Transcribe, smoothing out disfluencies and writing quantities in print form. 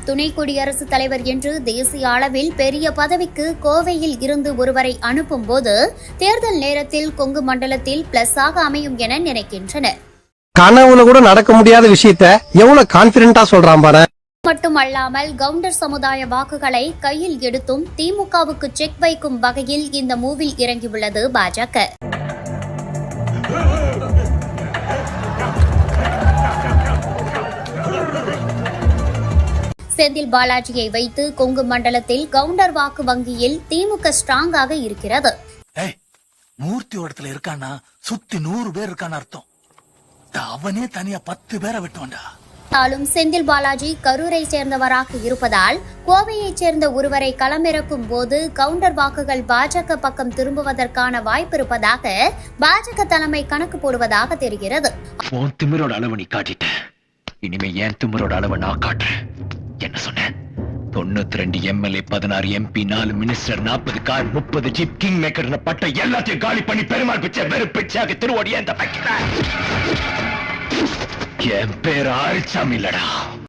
துணை குடியரசுத் தலைவர் என்று தேசிய அளவில் பெரிய பதவிக்கு கோவையில் இருந்து ஒருவரை அனுப்பும் போது தேர்தல் நேரத்தில் கொங்கு மண்டலத்தில் பிளஸ்ஸாக அமையும் என நினைக்கின்றனர். கனவுல கூட நடக்க முடியாத விஷயத்த எவ்வளவு கான்பிடென்டா சொல்றான் பாரு. மட்டுமல்லாமல் கவுண்டர் சமுதாய வாக்குகளை கையில் எடுத்தும் திமுகவுக்கு செக் வைக்கும் வகையில் இந்த மூவில் இறங்கியுள்ளது பாஜக. செந்தில் பாலாஜியை வைத்து கொங்கு மண்டலத்தில் கவுண்டர் வாக்கு வங்கியில் திமுக ஸ்ட்ராங்காக இருக்கிறது. மூர்த்தி இடத்துல இருக்கானா சுத்தி 100 பேர் இருக்கான்னு அர்த்தம். அவனே தனியா 10 பேரை விட்டுவான்டா. செந்தில் பாலாஜி கரூரை சேர்ந்தவராக இருப்பதால் கோவையைச் சேர்ந்த ஒருவரை களமிறக்கும் போது கவுண்டர் வாக்குகள் பாஜக பக்கம் திரும்புவதற்கான வாய்ப்பு இருப்பதாக பாஜக தலைமை கணக்கு போடுவதாக தெரிகிறது. திமிரோட அளவு நீ காட்டிட்ட, இனிமே ஏன் திமிரோட அளவு நான் காட்டுறேன். என்ன சொன்ன? 92 MLA, 16 MP, 4 minister, 40 car, 30 jeep, king maker பட்ட எல்லாத்தையும் காலி பண்ணி பெருமாள் பிச்சை வெறுப்பிச்சாக திருவோடிய இந்த என் பேர் ஆழ்ச்சாமி இல்லடா.